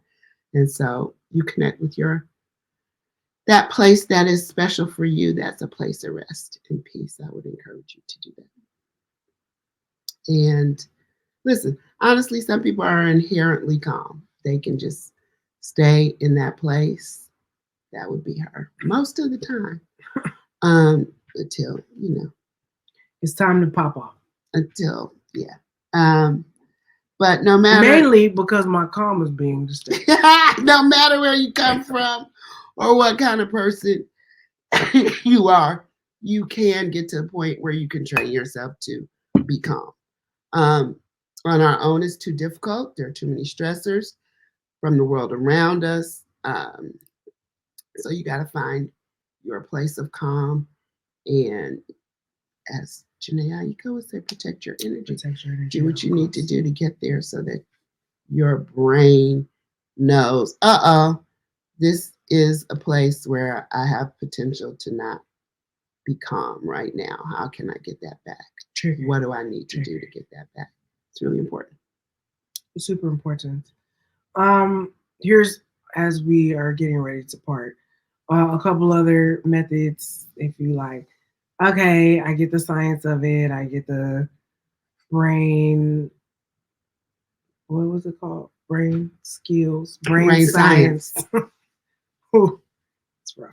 And so you connect with that place that is special for you. That's a place of rest and peace. I would encourage you to do that. And listen, honestly, some people are inherently calm. They can just stay in that place. That would be her most of the time. Until, it's time to pop off. Until, yeah. But no matter. Mainly because my calm is being disturbed. No matter where you come from or what kind of person you are, you can get to a point where you can train yourself to be calm. On our own, it's too difficult. There are too many stressors from the world around us, Um, so you got to find your place of calm, and as Janae Aiko would say, protect your energy. Protect your energy. Do what you need to do to get there so that your brain knows, this is a place where I have potential to not be calm right now. How can I get that back? Trigger. What do I need to do to get that back? It's really important. It's super important. Here's, as we are getting ready to part, a couple other methods if you like. Okay, I get the science of it. I get the brain. What was it called? Brain skills, brain science. Ooh, it's rough.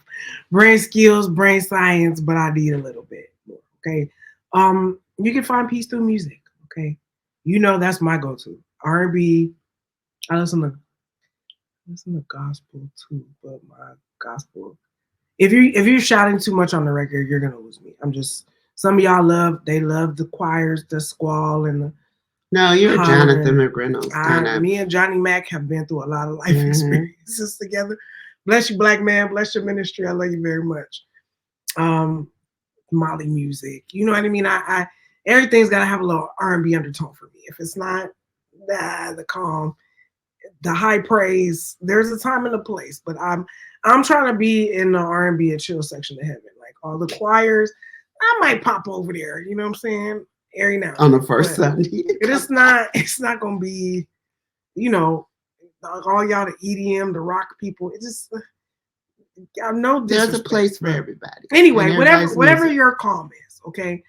Brain skills, brain science, but I need a little bit more. Okay. You can find peace through music. Okay. You know that's my go-to. R&B. I listen to gospel too, but my gospel. If you're shouting too much on the record, you're gonna lose me. I'm just, some of y'all love the choirs, the squall, and the No, you're hollering. Jonathan McReynolds kind of. Me and Johnny Mac have been through a lot of life experiences together. Bless you, black man. Bless your ministry. I love you very much. Molly music. You know what I mean? I everything's got to have a little R&B undertone for me. If it's not the calm, the high praise, there's a time and a place. But I'm trying to be in the R&B and chill section of heaven. Like all the choirs, I might pop over there. You know what I'm saying? Every now on the first Sunday. It's not gonna be, all y'all the EDM, the rock people. It just, I know there's a place for everybody. Anyway, whatever your calm is, okay.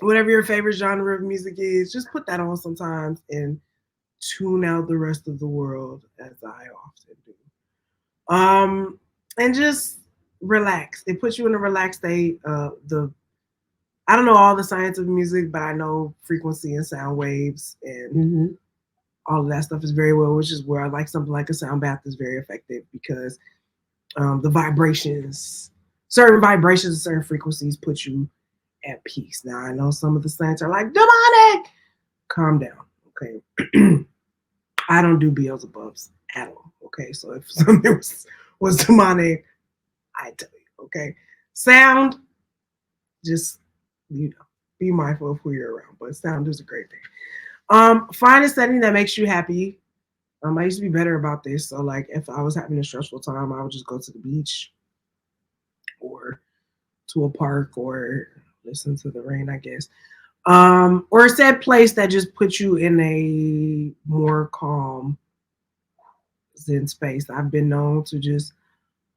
Whatever your favorite genre of music is, just put that on sometimes and tune out the rest of the world, as I often do. And just relax. It puts you in a relaxed state. I don't know all the science of music, but I know frequency and sound waves and all of that stuff is very well, which is where I like something like a sound bath is very effective because the vibrations, certain vibrations and certain frequencies put you at peace. Now, I know some of the science are like, demonic! Calm down, okay? I don't do Beelzebubs at all, okay? So if something was demonic, I tell you, okay? Sound, just, be mindful of who you're around, but sound is a great thing. Find a setting that makes you happy. I used to be better about this. So like if I was having a stressful time, I would just go to the beach or to a park or listen to the rain, I guess. Or a set place that just puts you in a more calm zen space. I've been known to just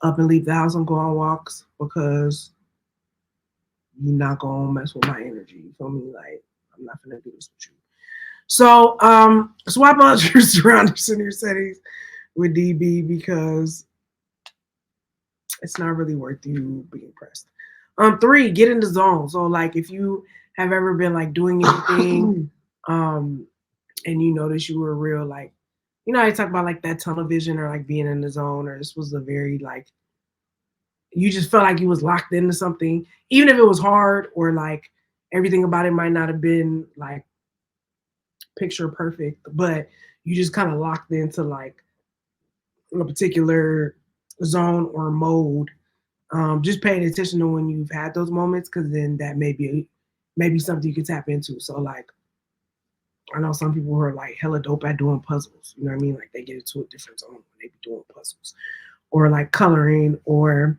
up and leave the house and go on walks because you're not gonna mess with my energy. You feel me? Like I'm not gonna do this with you. So swap out your surroundings and your settings with DB because it's not really worth you being pressed. 3, get in the zone. So like if you have ever been like doing anything and you notice you were real like, I talk about like that tunnel vision or like being in the zone, or this was a very like, you just felt like you was locked into something, even if it was hard or like everything about it might not have been like picture perfect, but you just kind of locked into like a particular zone or mode. Just paying attention to when you've had those moments, because then that may be something you can tap into. So like, I know some people who are like hella dope at doing puzzles. You know what I mean? Like they get into a different zone when they be doing puzzles, or like coloring, or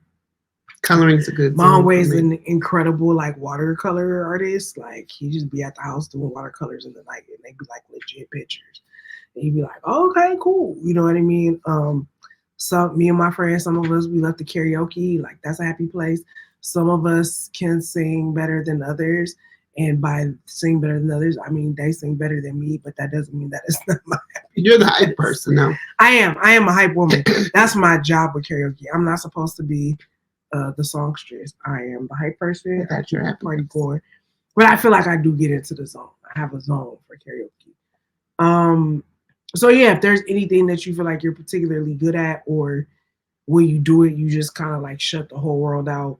coloring's a good. Mom Way's an incredible like watercolor artist. Like he just be at the house doing watercolors in the night, and they be like legit pictures. And you'd be like, oh, okay, cool. You know what I mean? So me and my friends, some of us, we love the karaoke. Like that's a happy place. Some of us can sing better than others. And by sing better than others, I mean they sing better than me, but that doesn't mean that it's not my happy. You're the hype person, though. I am a hype woman. That's my job with karaoke. I'm not supposed to be the songstress. I am the hype person. That's your happy party going. But I feel like I do get into the zone. I have a zone for karaoke. So yeah, if there's anything that you feel like you're particularly good at, or when you do it, you just kind of like shut the whole world out.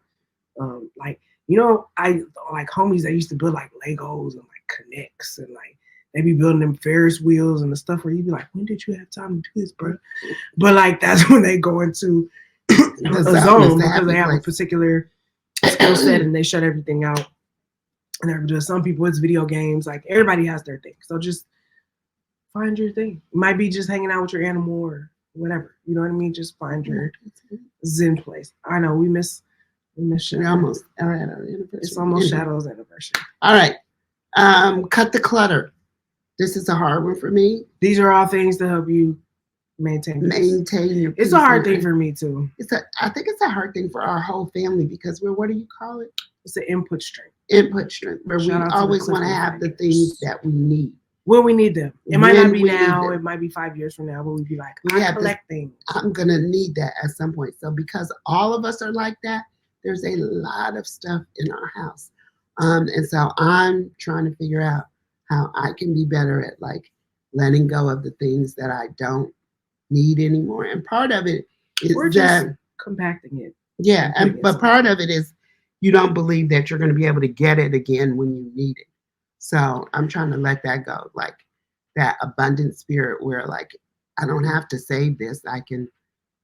I like homies that used to build like Legos and like Connects and like They be building them Ferris wheels and the stuff where you be like, when did you have time to do this, bro? But like that's when they go into a zone because they have a particular skill set and they shut everything out. And just some people it's video games. Like everybody has their thing. So just find your thing. It might be just hanging out with your animal or whatever. You know what I mean? Just find your zen place. I know we miss Shadow. We almost are at our anniversary. It's almost Shadow's anniversary. All right. Cut the clutter. This is a hard one for me. These are all things to help you maintain your peace. It's a hard thing for me too. I think it's a hard thing for our whole family because what do you call it? It's an input strength. Where we always want to have the things that we need. When we need them. It might not be now, it might be 5 years from now, but we'd be like, I collect things. I'm gonna need that at some point. So because all of us are like that, there's a lot of stuff in our house. And so I'm trying to figure out how I can be better at like letting go of the things that I don't need anymore. And part of it is just compacting it. Yeah, but part of it is you don't believe that you're going to be able to get it again when you need it. So I'm trying to let that go, like that abundant spirit where like I don't have to save this. I can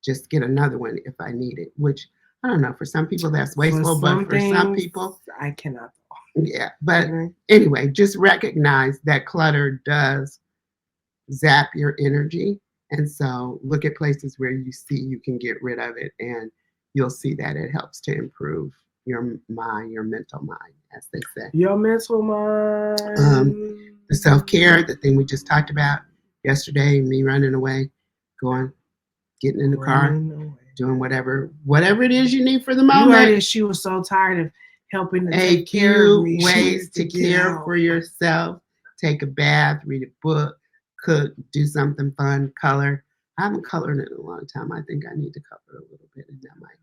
just get another one if I need it, which I don't know. For some people that's wasteful, but for some people I cannot. Yeah, but anyway, just recognize that clutter does zap your energy. And so look at places where you see you can get rid of it and you'll see that it helps to improve your mind, your mental mind, as they say. Your mental mind. The self-care, the thing we just talked about yesterday, me running away, getting in the car, doing whatever it is you need for the moment. You heard it, she was so tired of helping to take care of me. Ways to care for yourself. Take a bath, read a book, cook, do something fun, color. I haven't colored in a long time. I think I need to color a little bit and that might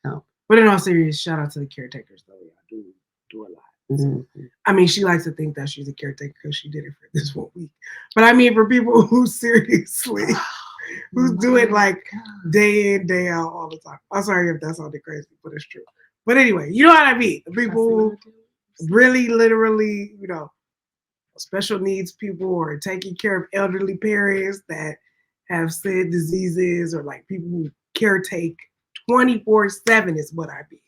help. But in all seriousness, shout out to the caretakers though. Yeah, do a lot. So, I mean, she likes to think that she's a caretaker because she did it for this 1 week. But I mean, for people who seriously, who's doing like day in, day out all the time. I'm sorry if that sounded crazy, but it's true. But anyway, you know what I mean. The people who really, literally, special needs people or taking care of elderly parents that have said diseases or like people who caretake 24/7 is what I mean.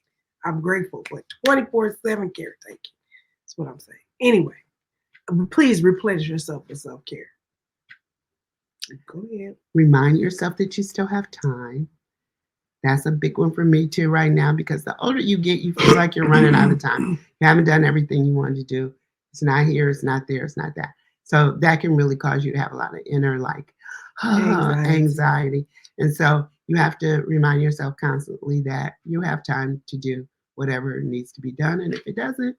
I'm grateful, but 24/7 caretaking is what I'm saying. Anyway, please replenish yourself with self-care. Go ahead. Remind yourself that you still have time. That's a big one for me too right now because the older you get, you feel like you're running out of time. You haven't done everything you wanted to do. It's not here, it's not there, it's not that. So that can really cause you to have a lot of inner anxiety. And so you have to remind yourself constantly that you have time to do whatever needs to be done. And if it doesn't,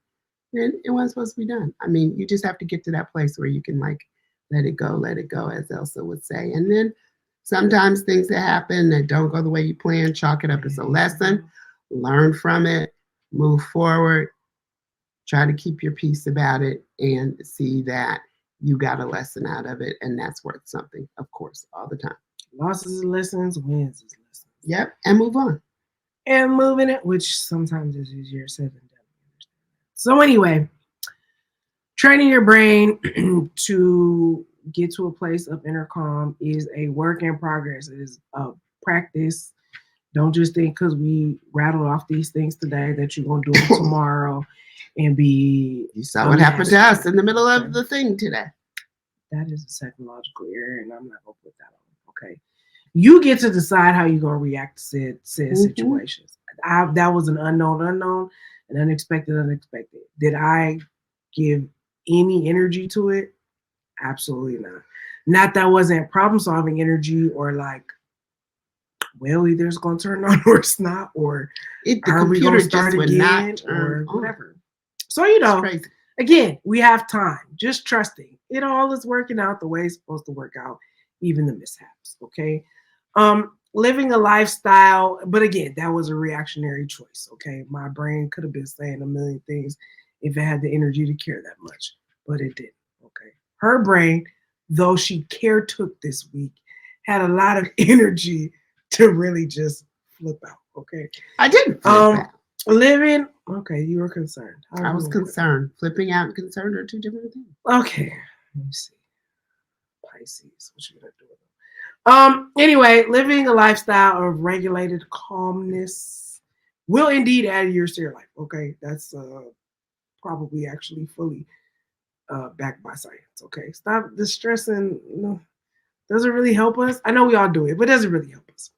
then it wasn't supposed to be done. I mean, you just have to get to that place where you can like let it go, as Elsa would say. And then sometimes things that happen that don't go the way you plan, chalk it up as a lesson, learn from it, move forward, try to keep your peace about it and see that you got a lesson out of it. And that's worth something, of course, all the time. Losses is lessons, wins is lessons. Yep, and move on. And moving it, which sometimes is easier said than done. So anyway, training your brain to get to a place of inner calm is a work in progress. It is a practice. Don't just think because we rattled off these things today that you're going to do them tomorrow and be... You saw what happened to us in the middle of the thing today. That is a psychological error, and I'm not going to put that on. Okay. You get to decide how you're going to react to said situations. That was an unknown, an unexpected. Did I give any energy to it? Absolutely not. Not that wasn't problem solving energy or like, well, either it's going to turn on or it's not, or the computer just start again or whatever. So, again, we have time, just trusting. It all is working out the way it's supposed to work out, even the mishaps, okay? Living a lifestyle, but again, that was a reactionary choice, okay? My brain could have been saying a million things if it had the energy to care that much, but it didn't, okay? Her brain, though she took this week, had a lot of energy to really just flip out, okay? I didn't flip out. Living, okay, you were concerned. I was concerned. Flipping out and concerned are two different things. Okay. Let me see. Pisces. What you gonna do with them? Anyway, living a lifestyle of regulated calmness will indeed add years to your life. Okay, that's probably actually fully backed by science. Okay, stop the stressing. No, doesn't really help us. I know we all do it, but it doesn't really help us.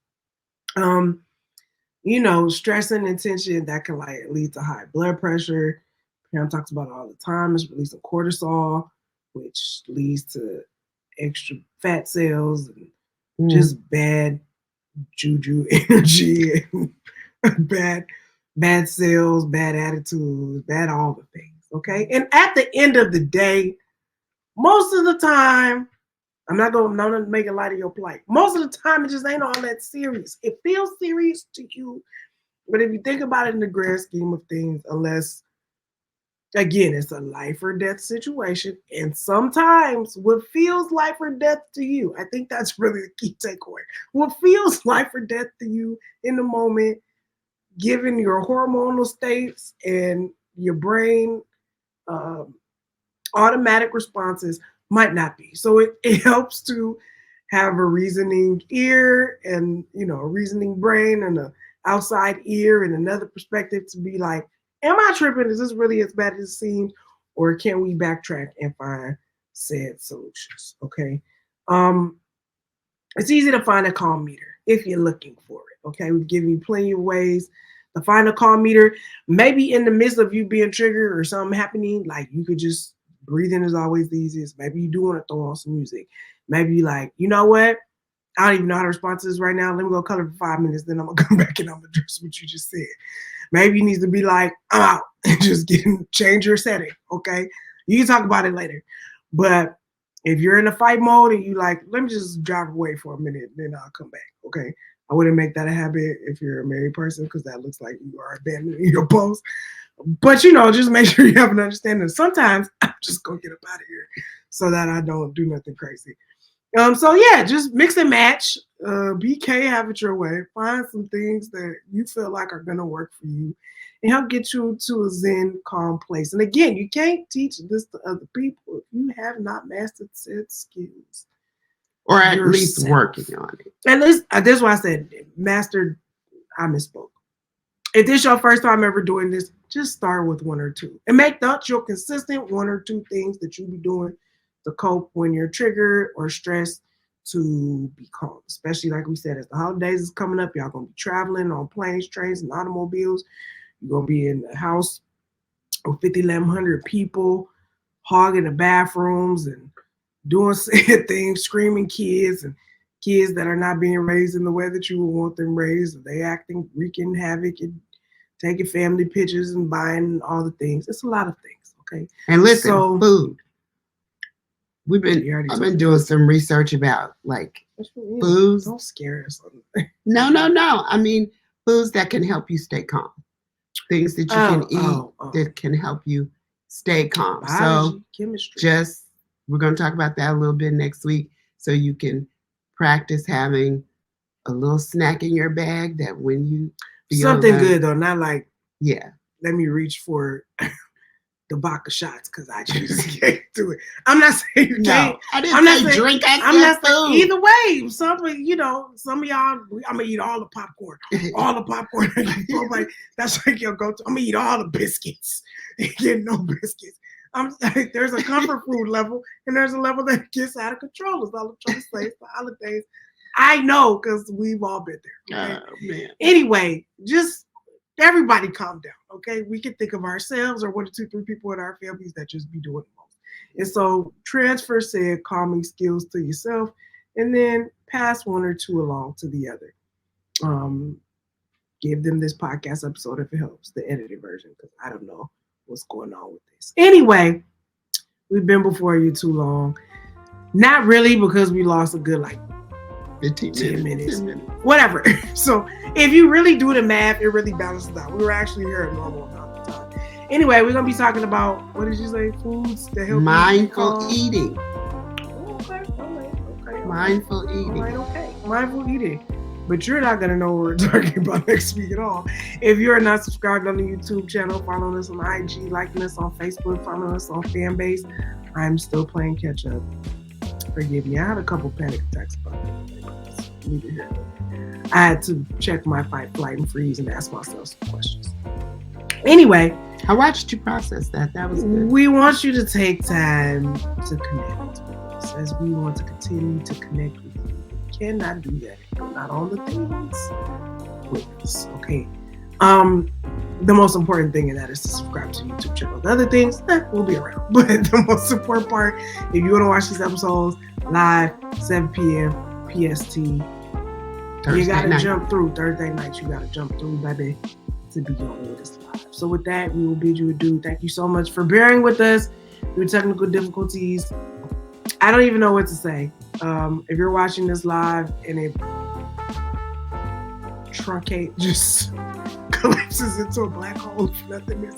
Stress and tension that can like lead to high blood pressure. Pam talks about it all the time. It's releasing cortisol, which leads to extra fat cells and just bad juju energy and bad cells, bad attitudes, bad all the things. Okay. And at the end of the day, most of the time, I'm not gonna make a light of your plight. Most of the time, it just ain't all that serious. It feels serious to you, but if you think about it in the grand scheme of things, unless again, it's a life or death situation, and sometimes what feels life or death to you, I think that's really the key takeaway. What feels life or death to you in the moment, given your hormonal states and your brain automatic responses, might not be. So it helps to have a reasoning ear and a reasoning brain and an outside ear and another perspective to be like, am I tripping? Is this really as bad as it seems? Or can we backtrack and find said solutions? Okay. It's easy to find a calm meter if you're looking for it. Okay. We've given you plenty of ways to find a calm meter. Maybe in the midst of you being triggered or something happening, like you could just breathing is always the easiest. Maybe you do want to throw on some music. Maybe you like, you know what? I don't even know how to respond to this right now. Let me go color for 5 minutes. Then I'm going to come back and I'm going to address what you just said. Maybe you need to be like, I'm out and just change your setting. Okay. You can talk about it later. But if you're in a fight mode and you like, let me just drive away for a minute, then I'll come back. Okay. I wouldn't make that a habit if you're a married person because that looks like you are abandoning your post. But, just make sure you have an understanding. Sometimes I'm just going to get up out of here so that I don't do nothing crazy. So yeah, just mix and match. BK, have it your way. Find some things that you feel like are gonna work for you, and help get you to a zen, calm place. And again, you can't teach this to other people if you have not mastered said skills, or at least working on it. At least that's why I said mastered. I misspoke. If this is your first time ever doing this, just start with 1 or 2, and make that your consistent 1 or 2 things that you be doing to cope when you're triggered or stressed, to be calm. Especially like we said, as the holidays is coming up, y'all gonna be traveling on planes, trains, and automobiles. You're gonna be in the house with 5,100 people, hogging the bathrooms and doing sad things, screaming kids and kids that are not being raised in the way that you would want them raised. They acting, wreaking havoc and taking family pictures and buying all the things. It's a lot of things. Okay. And listen, food. I've been doing some research about like foods. Don't scare us. No. I mean, foods that can help you stay calm. Things that you can eat that can help you stay calm. Biology, chemistry. We're going to talk about that a little bit next week, so you can practice having a little snack in your bag that when you feel something good though, not like let me reach for the vodka shots because I just can't do it. I'm not saying you can't. I'm not saying drink. I'm not saying either way. Some of y'all, I'm gonna eat all the popcorn. All the popcorn. That's like your go-to. I'm gonna eat all the biscuits. Get no biscuits. I'm like, there's a comfort food level, and there's a level that gets out of control. Is all I'm trying to say. It's the holidays. I know because we've all been there. Okay? Oh man. Anyway, just everybody calm down. Okay, we can think of ourselves or 1 or 2, 3 people in our families that just be doing the most. And so transfer said calming skills to yourself, and then pass 1 or 2 along to the other. Give them this podcast episode if it helps, the edited version, because I don't know what's going on with this. Anyway, we've been before you too long. Not really, because we lost a good 10 minutes. Whatever. So if you really do the math, it really balances out. We were actually here a normal amount of time. Anyway, we're going to be talking about, what did you say? Foods that help mindful eating. Okay. Mindful eating. Okay. Mindful eating. But you're not going to know what we're talking about next week at all. If you're not subscribed on the YouTube channel, follow us on IG, liking us on Facebook, follow us on Fanbase. I'm still playing catch up. Forgive me. I had a couple panic attacks about it. Neither here nor there. I had to check my fight, flight, and freeze and ask myself some questions. Anyway, I watched you process that. That was good. we want you to take time to connect with us as we want to continue to connect with you. We cannot do that if you're not on the things with us. Okay. The most important thing in that is to subscribe to YouTube channel. The other things, we'll be around. But the most important part, if you want to watch these episodes live, 7 p.m. PST, you got to jump through. Thursday night, you got to jump through, baby, to be on with us live. So with that, we will bid you adieu. Thank you so much for bearing with us through technical difficulties. I don't even know what to say. If you're watching this live and it just collapses into a black hole of nothingness,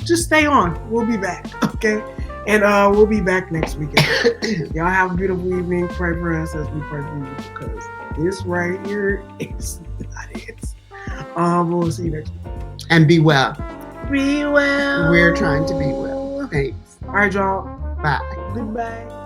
just stay on. We'll be back, okay? And we'll be back next weekend. Y'all have a beautiful evening. Pray for us as we pray for you, because this right here is not it. We'll see you next week. And be well. Be well. We're trying to be well. Thanks. All right, y'all. Bye. Goodbye.